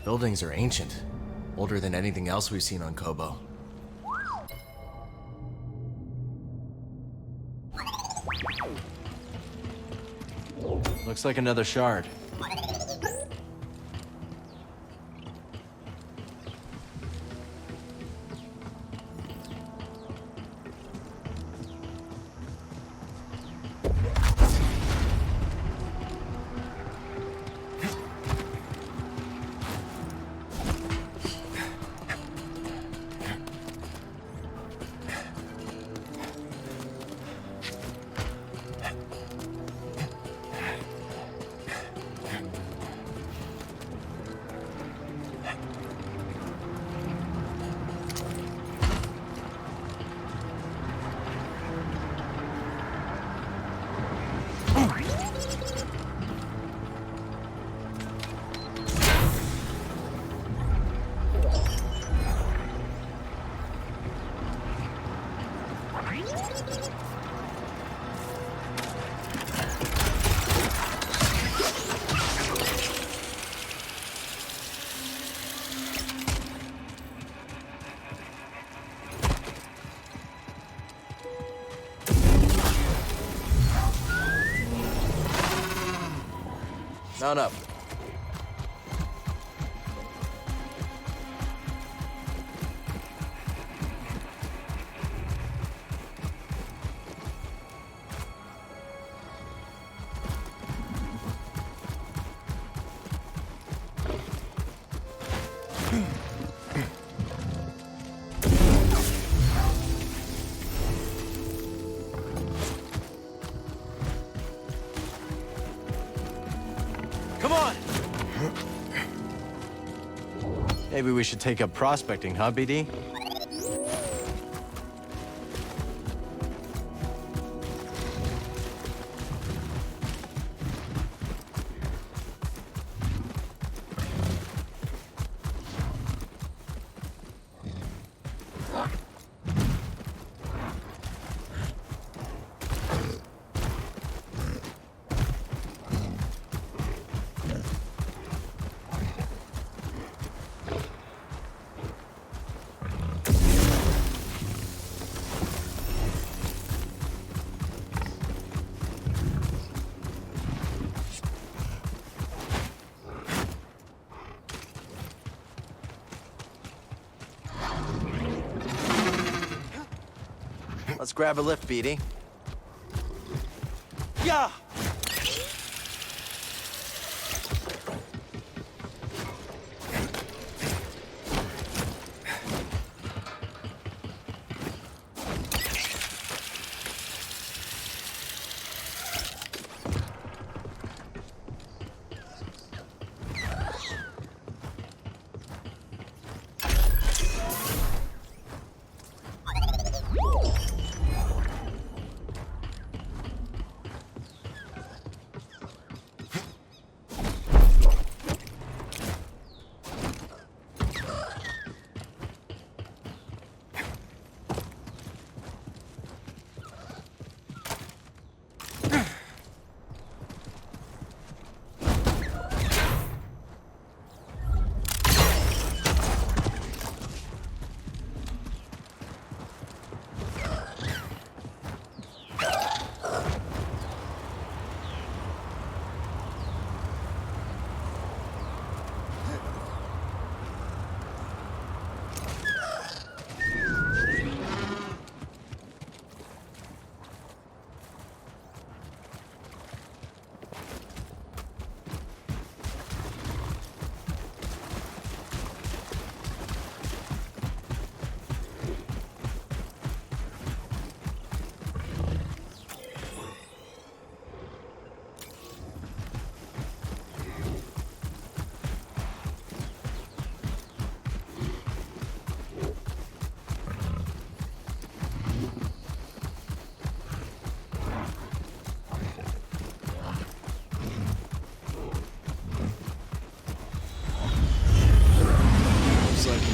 Buildings are ancient. Older than anything else we've seen on Kobo. Looks like another shard. Mount up. Maybe we should take up prospecting, huh, BD? Let's grab a lift, BD. Yeah!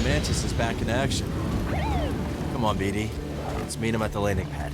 Mantis is back in action. Come on, BD. Let's meet him at the landing pad.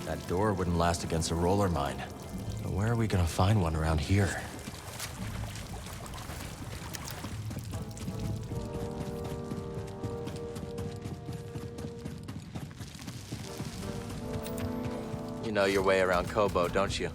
That door wouldn't last against a roller mine. But where are we gonna find one around here? You know your way around Kobo, don't you?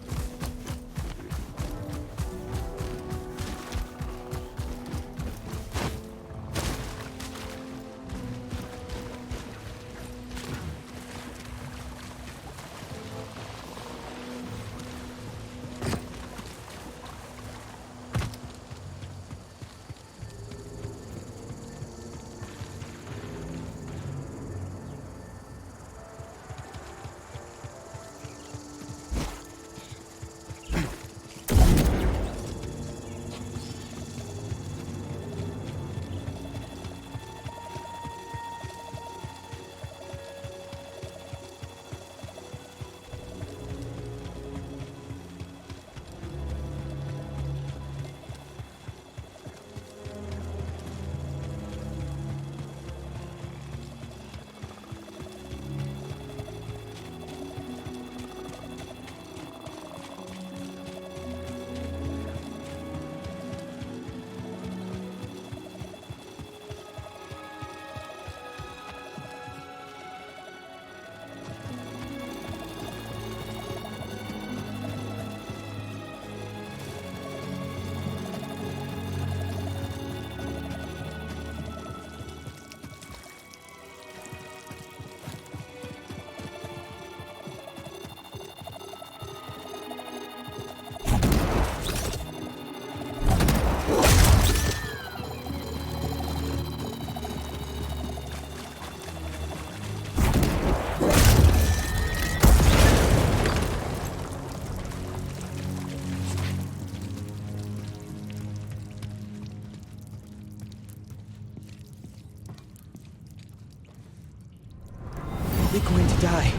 We're going to die.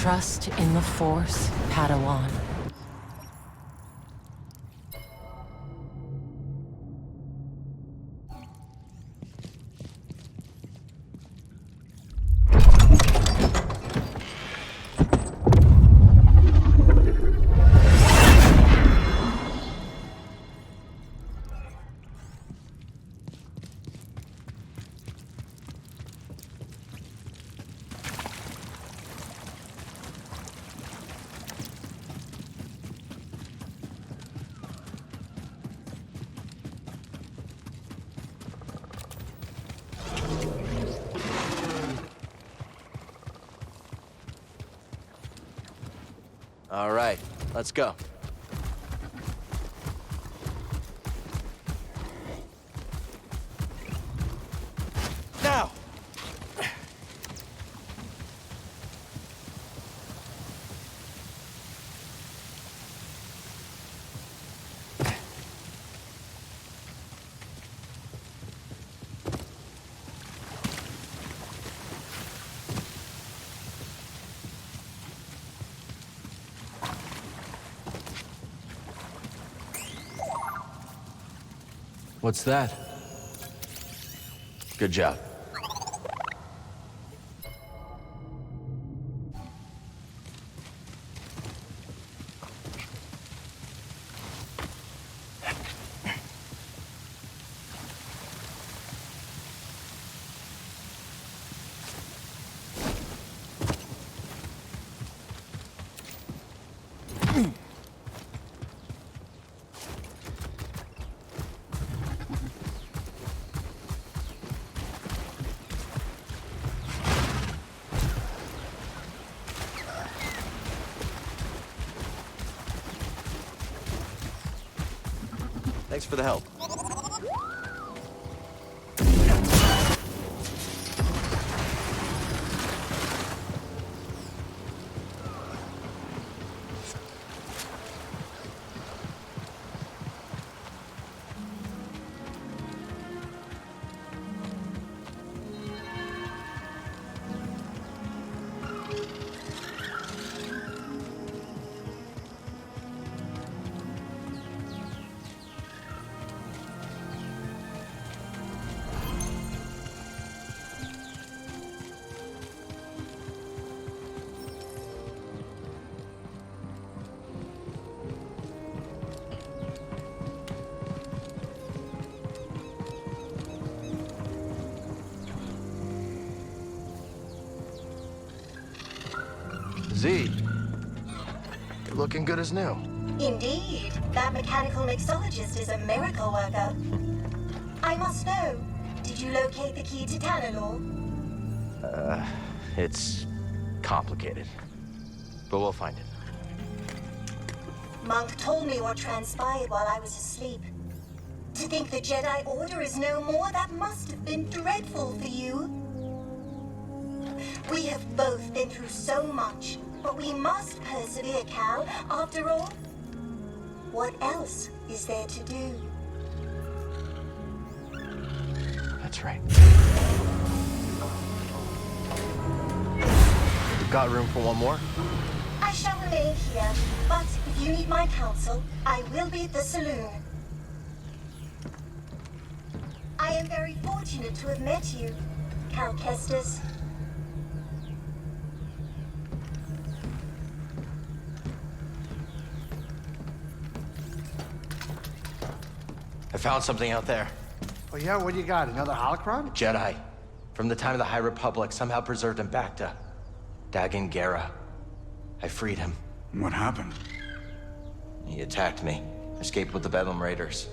Trust in the Force, Padawan. All right, let's go. Now! What's that? Good job. Thanks for the help. Z, you're looking good as new. Indeed, that mechanical mixologist is a miracle worker. I must know, did you locate the key to Tanalor? It's complicated, but we'll find it. Monk told me what transpired while I was asleep. To think the Jedi Order is no more, that must have been dreadful for you. We have both been through so much, but we must persevere, Cal. After all, what else is there to do? That's right. We've got room for one more? I shall remain here, but if you need my counsel, I will be at the saloon. I am very fortunate to have met you, Cal Kestis. I found something out there. Oh yeah, what do you got? Another holocron? Jedi. From the time of the High Republic, somehow preserved in Bacta. Dagan Gera. I freed him. What happened? He attacked me. Escaped with the Bedlam Raiders.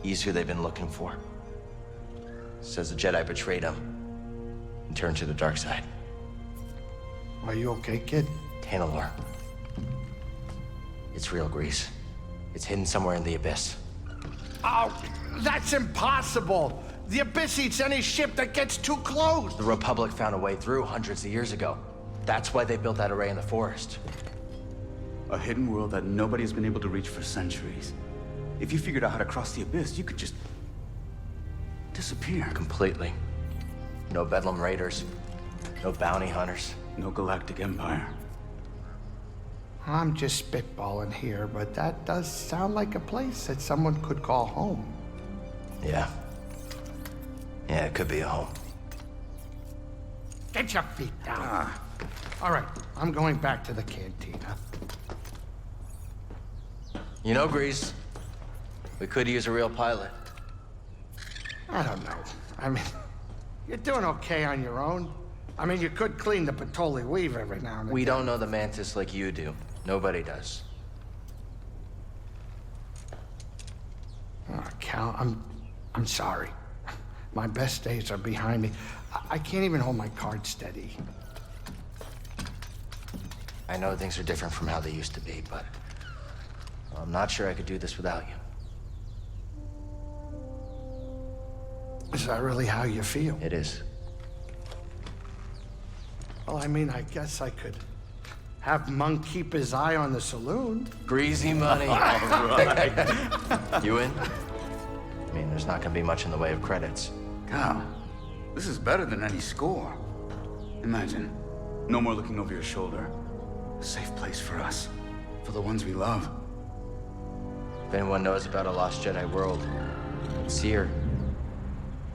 He's who they've been looking for. Says the Jedi betrayed him and turned to the dark side. Are you okay, kid? Tanalor. It's real, Grease. It's hidden somewhere in the Abyss. Oh, that's impossible! The Abyss eats any ship that gets too close! The Republic found a way through hundreds of years ago. That's why they built that array in the forest. A hidden world that nobody's been able to reach for centuries. If you figured out how to cross the Abyss, you could just disappear. Completely. No Bedlam Raiders. No bounty hunters. No galactic empire. I'm just spitballing here, but that does sound like a place that someone could call home. Yeah. Yeah, it could be a home. Get your feet down. All right, I'm going back to the cantina. You know, Grease, we could use a real pilot. I don't know. I mean, you're doing okay on your own. I mean, you could clean the Patoli weave every now and then. We don't know the Mantis like you do. Nobody does. Oh, Cal, I'm sorry. My best days are behind me. I can't even hold my card steady. I know things are different from how they used to be, but I'm not sure I could do this without you. Is that really how you feel? It is. Well, I mean, I guess I could have Monk keep his eye on the saloon. Greasy money. All right. You in? I mean, there's not gonna be much in the way of credits. Cal, this is better than any score. Imagine, no more looking over your shoulder. A safe place for us, for the ones we love. If anyone knows about a lost Jedi world, it's here.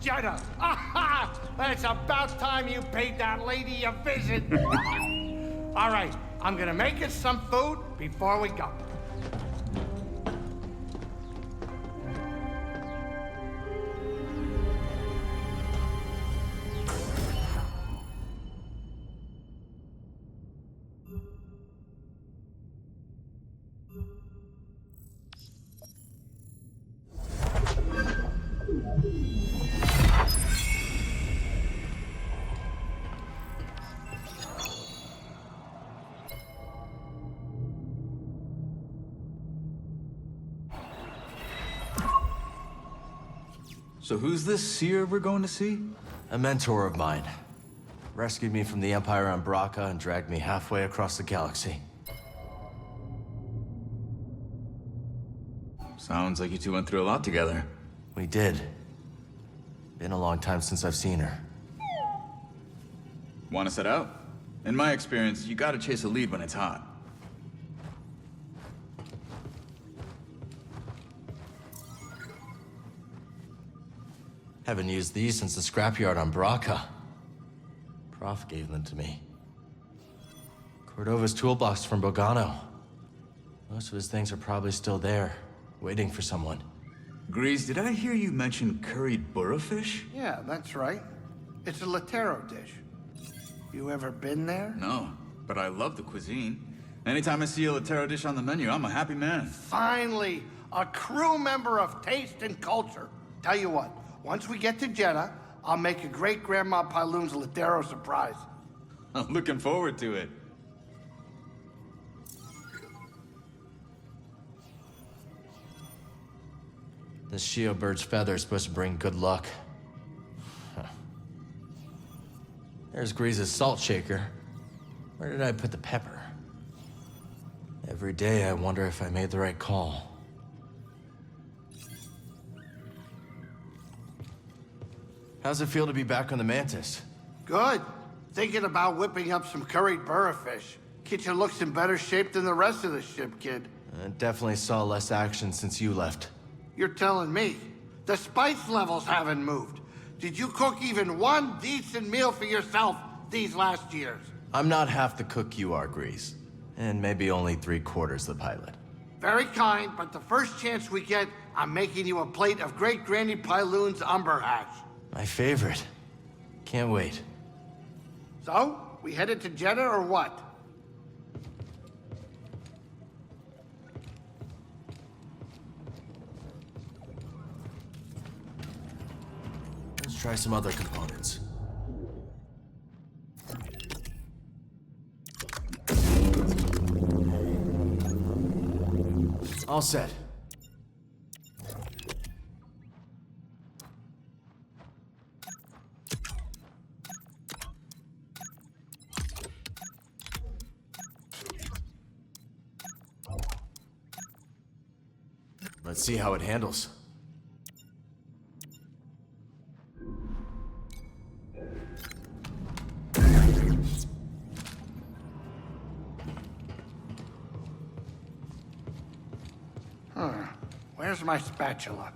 Gido! Aha! It's about time you paid that lady a visit. All right, I'm gonna make us some food before we go. So who's this seer we're going to see? A mentor of mine. Rescued me from the Empire on Braca and dragged me halfway across the galaxy. Sounds like you two went through a lot together. We did. Been a long time since I've seen her. Want to set out? In my experience, you gotta chase a lead when it's hot. Haven't used these since the scrapyard on Braca. Prof gave them to me. Cordova's toolbox from Bogano. Most of his things are probably still there, waiting for someone. Grease, did I hear you mention curried burrowfish? Yeah, that's right. It's a Latero dish. You ever been there? No, but I love the cuisine. Anytime I see a Latero dish on the menu, I'm a happy man. Finally, a crew member of taste and culture. Tell you what, once we get to Jeddah, I'll make a great Grandma Pyloon's Latero surprise. I'm looking forward to it. This Shio bird's feather is supposed to bring good luck. Huh. There's Grease's salt shaker. Where did I put the pepper? Every day I wonder if I made the right call. How's it feel to be back on the Mantis? Good. Thinking about whipping up some curried burrafish. Kitchen looks in better shape than the rest of the ship, kid. I definitely saw less action since you left. You're telling me. The spice levels haven't moved. Did you cook even one decent meal for yourself these last years? I'm not half the cook you are, Grease. And maybe only 3/4 the pilot. Very kind, but the first chance we get, I'm making you a plate of Great Granny Pyloon's umber hash. My favorite. Can't wait. So, we headed to Jeddah or what? Let's try some other components. All set. Let's see how it handles. Where's my spatula?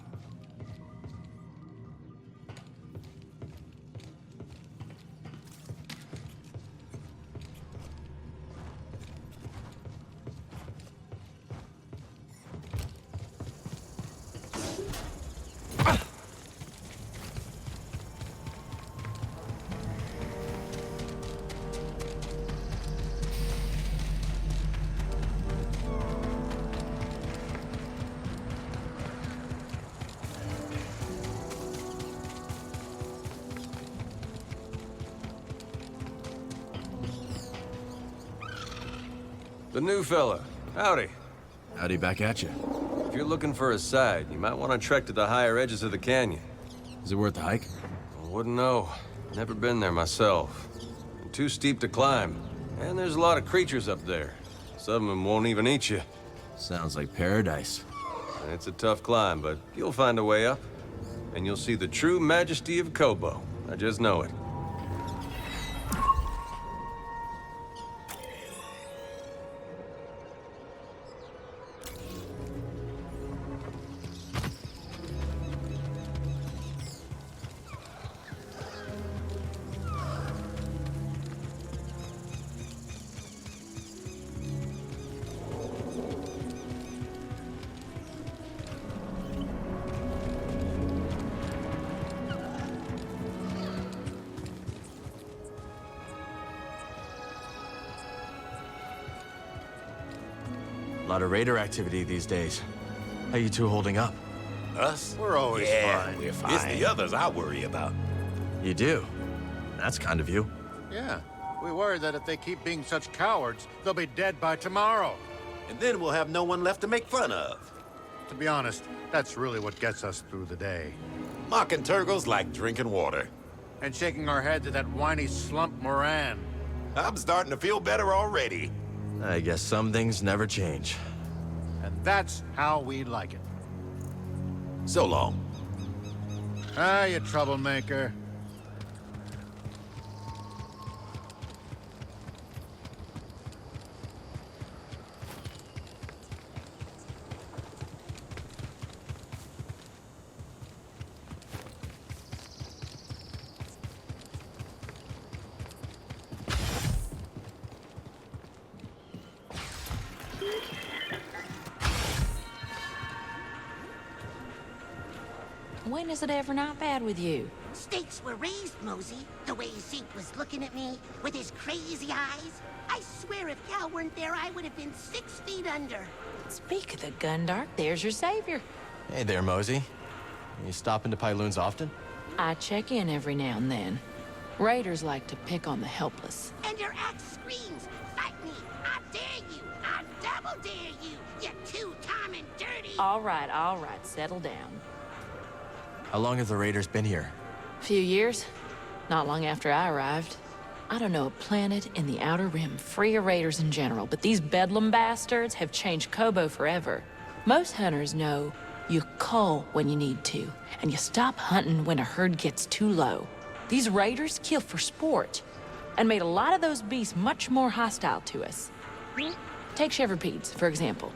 The new fella. Howdy. Howdy back at you. If you're looking for a side, you might want to trek to the higher edges of the canyon. Is it worth the hike? I wouldn't know. Never been there myself. And too steep to climb. And there's a lot of creatures up there. Some of them won't even eat you. Sounds like paradise. It's a tough climb, but you'll find a way up. And you'll see the true majesty of Kobo. I just know it. A lot of raider activity these days. How you two holding up? Us? We're always fine. We're fine. It's the others I worry about. You do? That's kind of you. Yeah. We worry that if they keep being such cowards, they'll be dead by tomorrow. And then we'll have no one left to make fun of. To be honest, that's really what gets us through the day. Mocking Turgle's like drinking water. And shaking our heads at that whiny slump Moran. I'm starting to feel better already. I guess some things never change. And that's how we like it. So long. Ah, you troublemaker. when is it ever not bad with you? Stakes were raised, Mosey. The way Zeke was looking at me with his crazy eyes. I swear if Cal weren't there, I would have been 6 feet under. Speak of the Gundark, there's your savior. Hey there, Mosey. You stop into Pyloon's often? I check in every now and then. Raiders like to pick on the helpless. And your axe screams, "Fight me! I dare you! I double dare you! You two-time and dirty!" All right, settle down. How long have the Raiders been here? Few years. Not long after I arrived. I don't know a planet in the Outer Rim free of raiders in general, but these bedlam bastards have changed Kobo forever. Most hunters know you cull when you need to, and you stop hunting when a herd gets too low. These raiders kill for sport, and made a lot of those beasts much more hostile to us. Take Shepherdpedes, for example.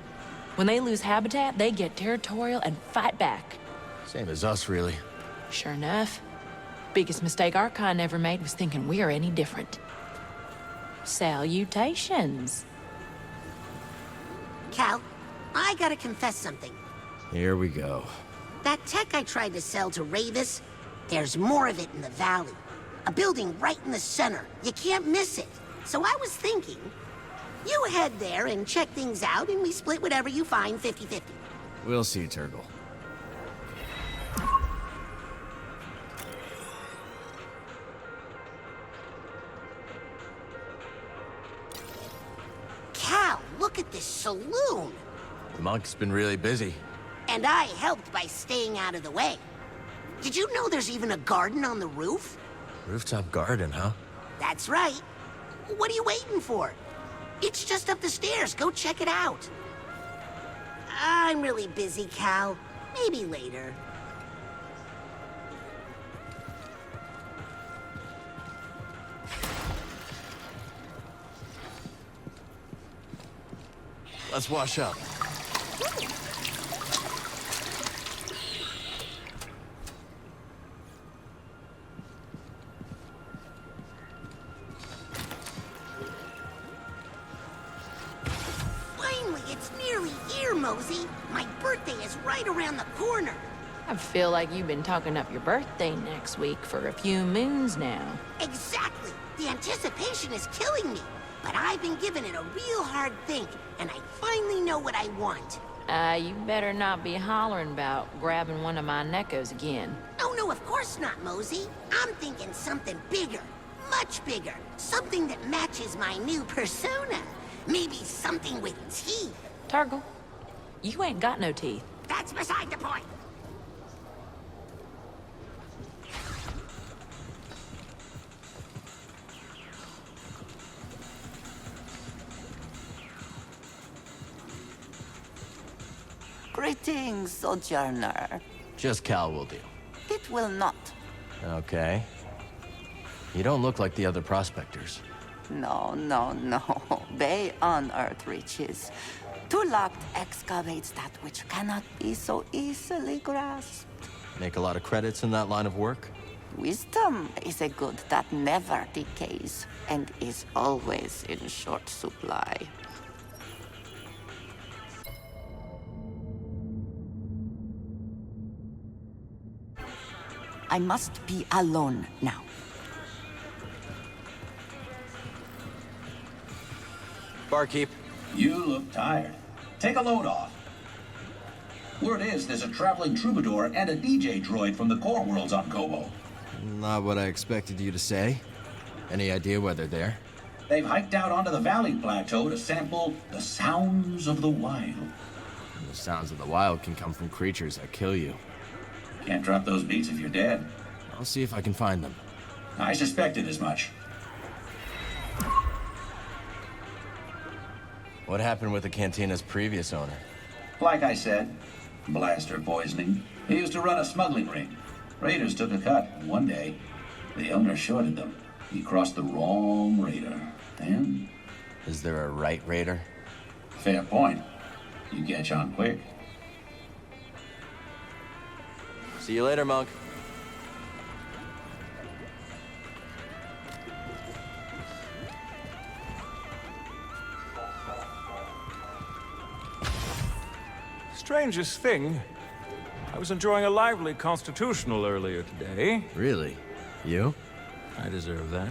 When they lose habitat, they get territorial and fight back. Same as us, really. Sure enough. Biggest mistake our kind ever made was thinking we are any different. Salutations. Cal, I gotta confess something. Here we go. That tech I tried to sell to Ravis, there's more of it in the valley. A building right in the center. You can't miss it. So I was thinking, you head there and check things out, and we split whatever you find 50-50. We'll see, Turgle. Cal, look at this saloon. The monk's been really busy. And I helped by staying out of the way. Did you know there's even a garden on the roof? Rooftop garden, huh? That's right. What are you waiting for? It's just up the stairs. Go check it out. I'm really busy, Cal. Maybe later. Let's wash up. Finally, it's nearly here, Mosey. My birthday is right around the corner. I feel like you've been talking up your birthday next week for a few moons now. Exactly. The anticipation is killing me. But I've been giving it a real hard think, and I finally know what I want. You better not be hollering about grabbing one of my neckos again. Oh, no, of course not, Mosey. I'm thinking something bigger. Much bigger. Something that matches my new persona. Maybe something with teeth. Turgle, you ain't got no teeth. That's beside the point. Greetings, Sojourner. Just Cal will do. It will not. Okay. You don't look like the other prospectors. No. They unearth riches. Tulakt excavates that which cannot be so easily grasped. Make a lot of credits in that line of work? Wisdom is a good that never decays and is always in short supply. I must be alone now. Barkeep. You look tired. Take a load off. Word is there's a traveling troubadour and a DJ droid from the core worlds on Kobo. Not what I expected you to say. Any idea why they're there? They've hiked out onto the valley plateau to sample the sounds of the wild. The sounds of the wild can come from creatures that kill you. Can't drop those beats if you're dead. I'll see if I can find them. I suspected as much. What happened with the cantina's previous owner? Like I said, blaster poisoning. He used to run a smuggling ring. Raiders took a cut one day. The owner shorted them. He crossed the wrong raider. And? Is there a right raider? Fair point. You catch on quick. See you later, Monk. Strangest thing, I was enjoying a lively constitutional earlier today. Really? You? I deserve that.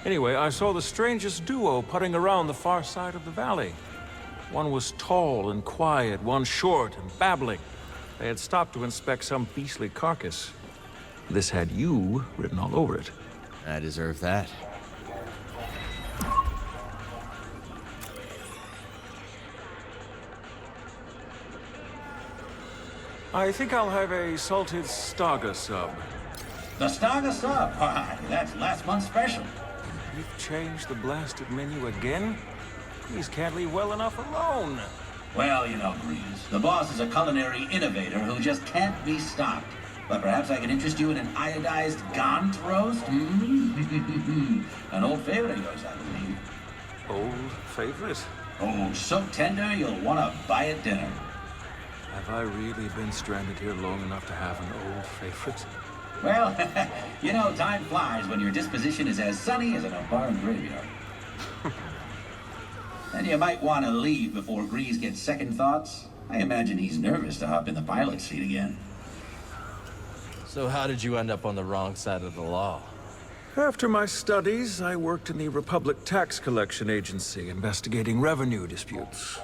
Anyway, I saw the strangest duo putting around the far side of the valley. One was tall and quiet, one short and babbling. They had stopped to inspect some beastly carcass. This had you written all over it. I deserve that. I think I'll have a salted Staga sub. The Staga sub? Why, that's last month's special. You've changed the blasted menu again? These can't leave well enough alone. Well, you know, Grease, the boss is a culinary innovator who just can't be stopped. But perhaps I can interest you in an iodized Gaunt roast? An old favorite of yours, I believe. Old favorite? Oh, so tender you'll want to buy it dinner. Have I really been stranded here long enough to have an old favorite? Well, you know, time flies when your disposition is as sunny as an O'Barn graveyard. And you might want to leave before Grease gets second thoughts. I imagine he's nervous to hop in the pilot's seat again. So how did you end up on the wrong side of the law? After my studies, I worked in the Republic Tax Collection Agency, investigating revenue disputes.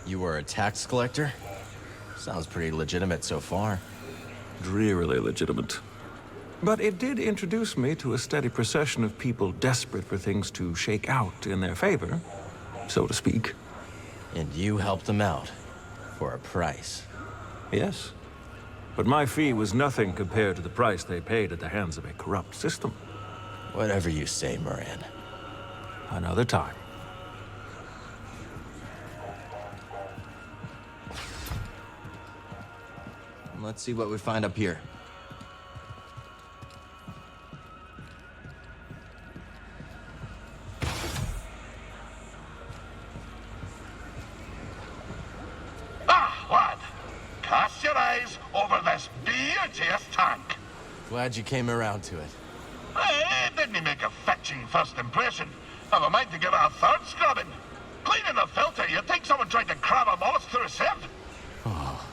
You were a tax collector? Sounds pretty legitimate so far. Drearily legitimate. But it did introduce me to a steady procession of people desperate for things to shake out in their favor, so to speak. And you helped them out, for a price. Yes. But my fee was nothing compared to the price they paid at the hands of a corrupt system. Whatever you say, Moran. Another time. Let's see what we find up here. Ah, lad! Cast your eyes over this beauteous tank. Glad you came around to it. It didn't make a fetching first impression. Have a mind to give it a third scrubbing. Cleaning the filter, you'd think someone tried to crab a mollusk through a sieve. Oh,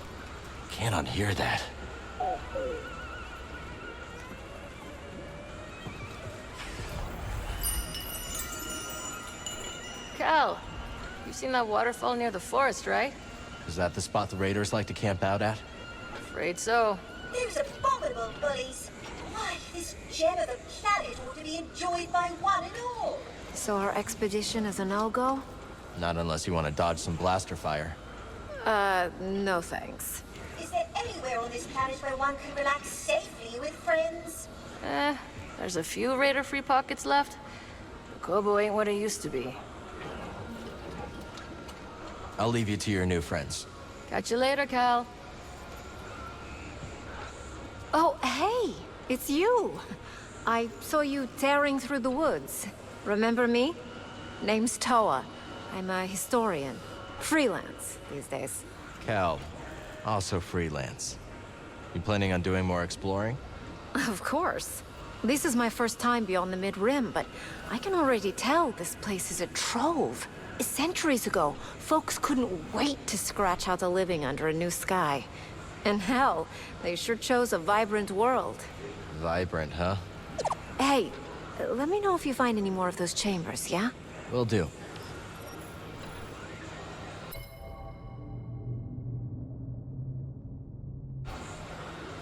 can't unhear that. Cal, you've seen that waterfall near the forest, right? Is that the spot the raiders like to camp out at? Afraid so. Those abominable bullies. Why, this gem of a planet ought to be enjoyed by one and all. So our expedition is a no-go? Not unless you want to dodge some blaster fire. No thanks. Is there anywhere on this planet where one can relax safely with friends? There's a few raider-free pockets left. But Kobo ain't what it used to be. I'll leave you to your new friends. Catch you later, Cal. Oh, hey! It's you! I saw you tearing through the woods. Remember me? Name's Toa. I'm a historian. Freelance these days. Cal, also freelance. You planning on doing more exploring? Of course. This is my first time beyond the Mid-Rim, but I can already tell this place is a trove. Centuries ago, folks couldn't wait to scratch out a living under a new sky. And hell, they sure chose a vibrant world. Vibrant, huh? Hey, let me know if you find any more of those chambers, yeah? Will do.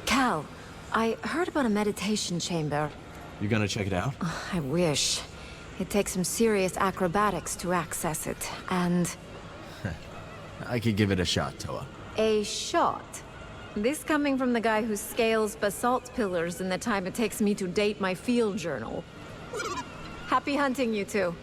Cal, I heard about a meditation chamber. You gonna check it out? I wish. It takes some serious acrobatics to access it, and... I could give it a shot, Toa. A shot? This coming from the guy who scales basalt pillars in the time it takes me to date my field journal. Happy hunting, you two.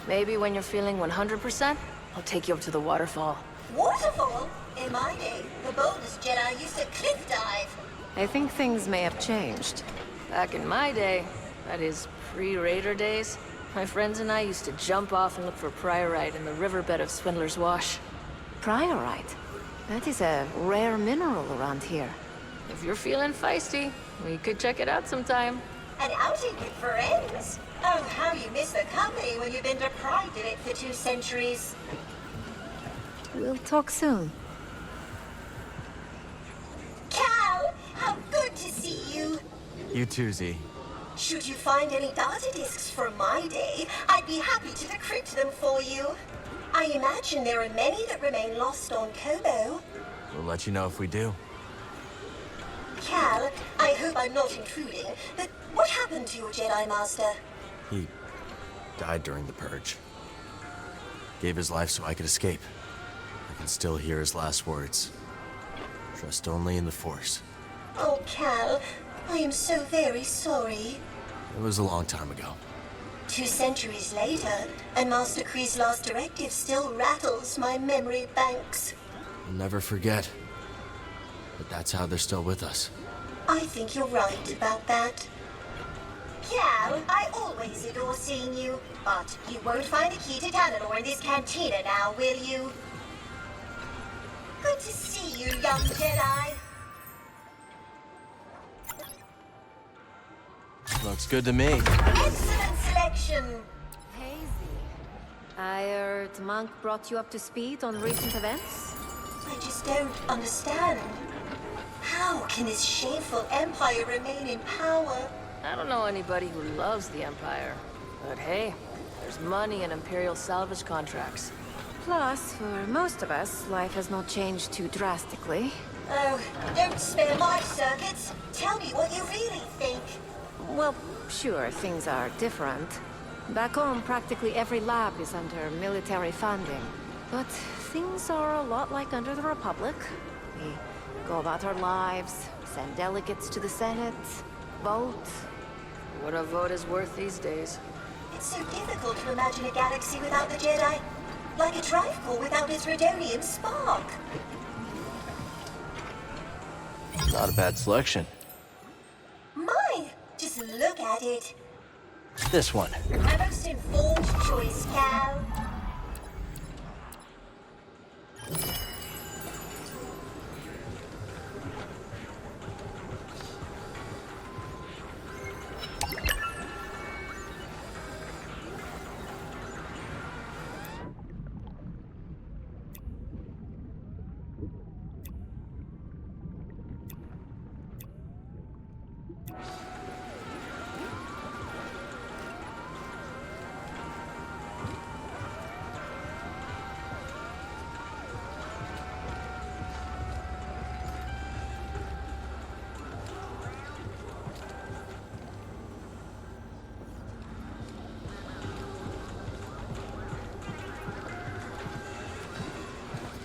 Maybe when you're feeling 100%, I'll take you up to the waterfall. Waterfall? In my day, the boldest Jedi used to cliff dive. I think things may have changed. Back in my day, that is, pre-Raider days, my friends and I used to jump off and look for Priorite in the riverbed of Swindler's Wash. Priorite? That is a rare mineral around here. If you're feeling feisty, we could check it out sometime. An outing with friends? Oh, how you miss the company when you've been deprived of it for 2 centuries. We'll talk soon. Cal, how good to see you. You too, Z. Should you find any data discs from my day, I'd be happy to decrypt them for you. I imagine there are many that remain lost on Kobo. We'll let you know if we do. Cal, I hope I'm not intruding, but what happened to your Jedi Master? He died during the Purge. Gave his life so I could escape. I can still hear his last words. Trust only in the Force. Oh, Cal, I am so very sorry. It was a long time ago. 2 centuries later, and Master Khri's last directive still rattles my memory banks. We'll never forget. But that's how they're still with us. I think you're right about that. Cal, I always adore seeing you, but you won't find the key to Tanador in this cantina now, will you? Good to see you, young Jedi. Looks good to me. Excellent selection. Hazy. I heard Monk brought you up to speed on recent events? I just don't understand. How can this shameful empire remain in power? I don't know anybody who loves the Empire. But hey, there's money in Imperial salvage contracts. Plus, for most of us, life has not changed too drastically. Oh, don't spare my circuits. Tell me what you really think. Well, sure, things are different. Back home, practically every lab is under military funding. But things are a lot like under the Republic. We go about our lives, send delegates to the Senate, vote. What a vote is worth these days. It's so difficult to imagine a galaxy without the Jedi. Like a drive core without its Redonian spark. Not a bad selection. My, just look at it. This one. A most informed choice, Cal.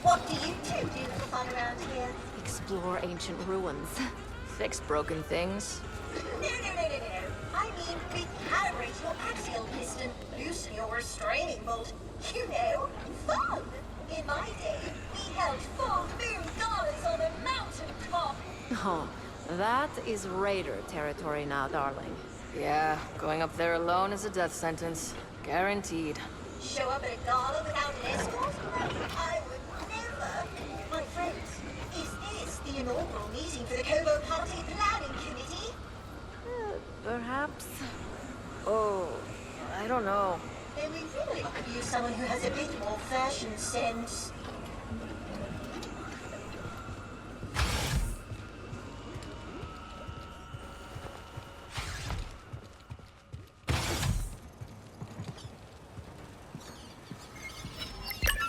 What do you two do for fun around here? Explore ancient ruins. Fix broken things. No. I mean, recalibrate your axial piston, loosen your restraining bolt. You know, fun. In my day, we held full moon galas on a mountain top. Oh, that is Raider territory now, darling. Yeah, going up there alone is a death sentence. Guaranteed. Show up at a gala without an escort? I would never. My friends, is this the inaugural meeting for the Kobo Party Planning Committee? Perhaps. Oh, I don't know. Then we really could use someone who has a bit more fashion sense.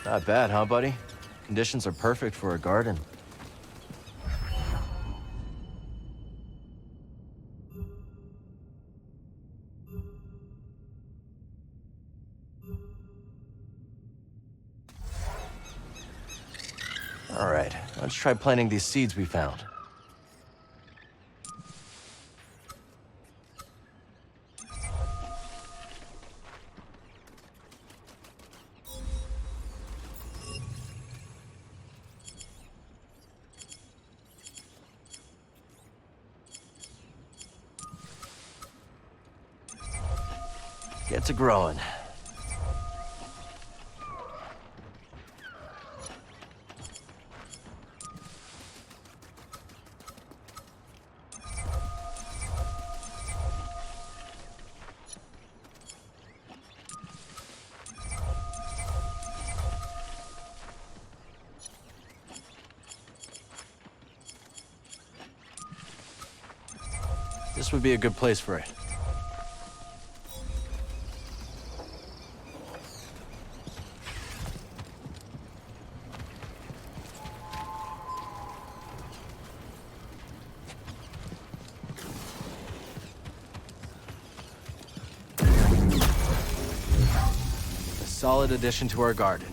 Not bad, huh, buddy? Conditions are perfect for a garden. All right, let's try planting these seeds we found. Get to growing. This would be a good place for it. A solid addition to our garden.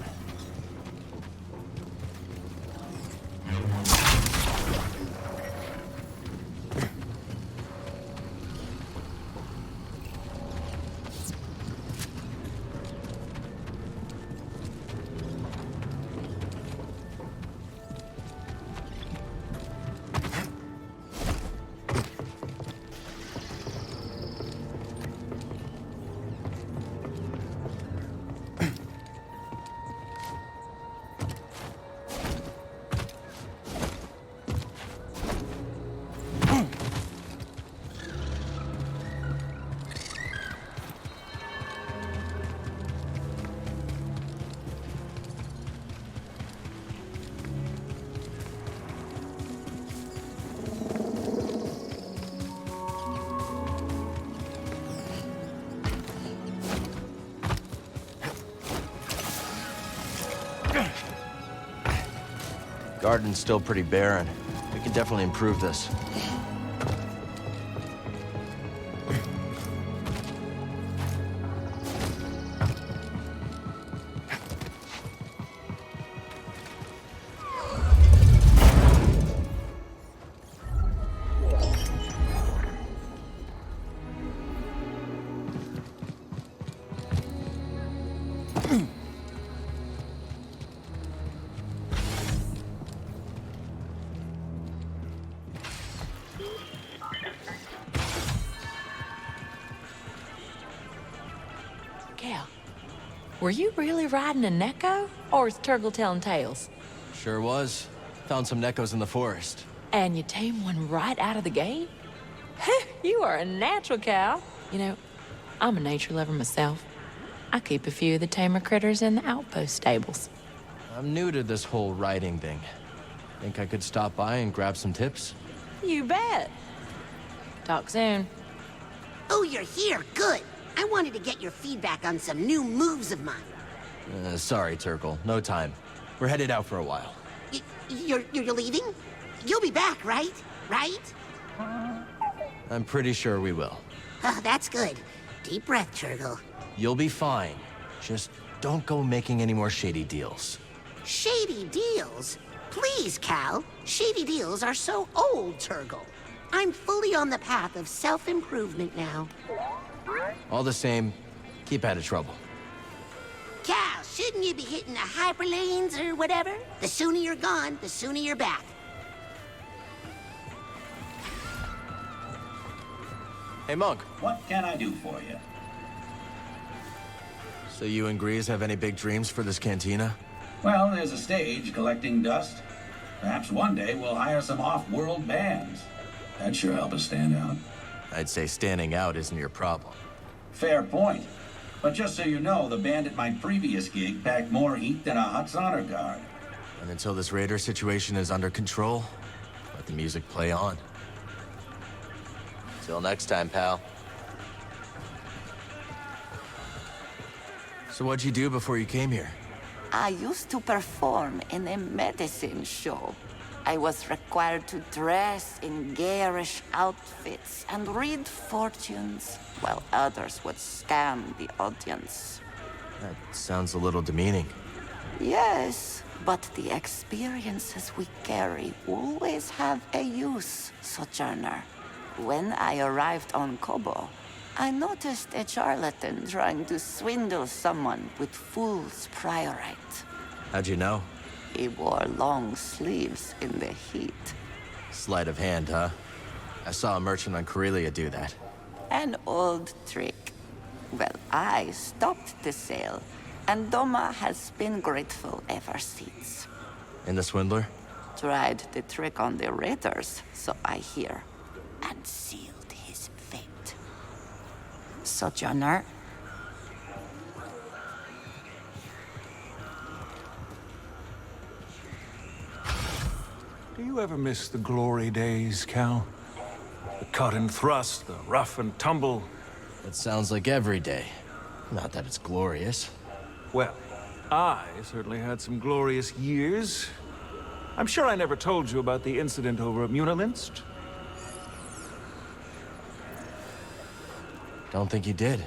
Garden's still pretty barren. We can definitely improve this. Were you really riding a Neko? Or is Turgle telling tales? Sure was. Found some Nekos in the forest. And you tame one right out of the gate? You are a natural, Cal. You know, I'm a nature lover myself. I keep a few of the tamer critters in the outpost stables. I'm new to this whole riding thing. Think I could stop by and grab some tips? You bet. Talk soon. Oh, you're here. Good. I wanted to get your feedback on some new moves of mine. Sorry, Turgle. No time. We're headed out for a while. You're leaving? You'll be back, right? Right? I'm pretty sure we will. Oh, that's good. Deep breath, Turgle. You'll be fine. Just don't go making any more shady deals. Shady deals? Please, Cal. Shady deals are so old, Turgle. I'm fully on the path of self-improvement now. All the same, keep out of trouble. Cal, shouldn't you be hitting the hyperlanes or whatever? The sooner you're gone, the sooner you're back. Hey, Monk. What can I do for you? So you and Grease have any big dreams for this cantina? Well, there's a stage collecting dust. Perhaps one day we'll hire some off-world bands. That'd sure help us stand out. I'd say standing out isn't your problem. Fair point. But just so you know, the band at my previous gig packed more heat than a Hutt's honor guard. And until this raider situation is under control, let the music play on. Till next time, pal. So what'd you do before you came here? I used to perform in a medicine show. I was required to dress in garish outfits and read fortunes, while others would scam the audience. That sounds a little demeaning. Yes, but the experiences we carry always have a use, Sojourner. When I arrived on Kobo, I noticed a charlatan trying to swindle someone with fool's priorite. How'd you know? He wore long sleeves in the heat. Sleight of hand, huh? I saw a merchant on Corellia do that. An old trick. Well, I stopped the sale, and Doma has been grateful ever since. And the swindler? Tried the trick on the raiders, so I hear, and sealed his fate. Sojourner? Do you ever miss the glory days, Cal? The cut and thrust, the rough and tumble. It sounds like every day. Not that it's glorious. Well, I certainly had some glorious years. I'm sure I never told you about the incident over at Munilinst. Don't think you did.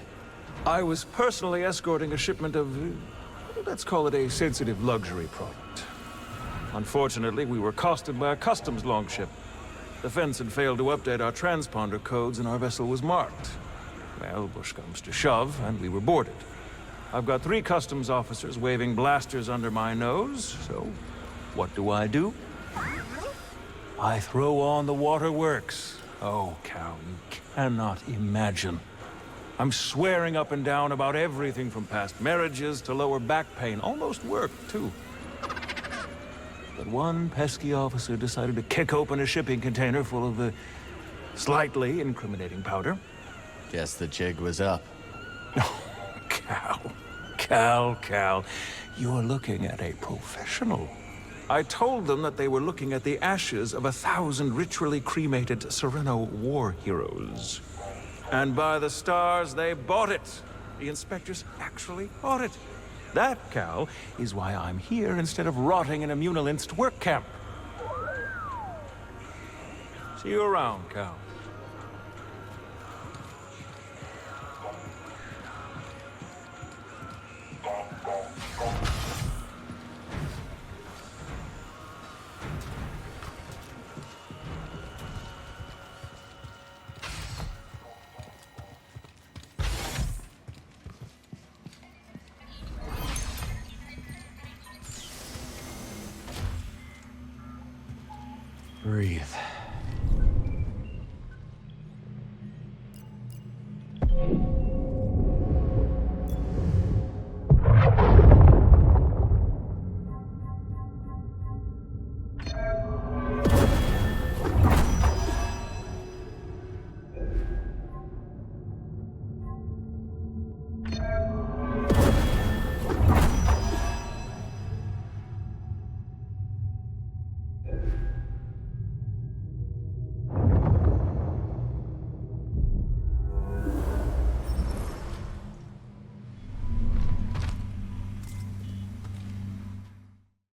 I was personally escorting a shipment of, let's call it a sensitive luxury product. Unfortunately, we were accosted by a customs longship. The fence had failed to update our transponder codes and our vessel was marked. Well, push comes to shove, and we were boarded. I've got 3 customs officers waving blasters under my nose, so what do? I throw on the waterworks. Oh, Cal, you cannot imagine. I'm swearing up and down about everything from past marriages to lower back pain. Almost worked, too. But one pesky officer decided to kick open a shipping container full of the slightly incriminating powder. Guess the jig was up. Oh, Cal, you're looking at a professional. I told them that they were looking at the ashes of 1,000 ritually cremated Sereno war heroes. And by the stars, they bought it. The inspectors actually bought it. That, Cal, is why I'm here instead of rotting in a Munilinst work camp. See you around, Cal. Breathe.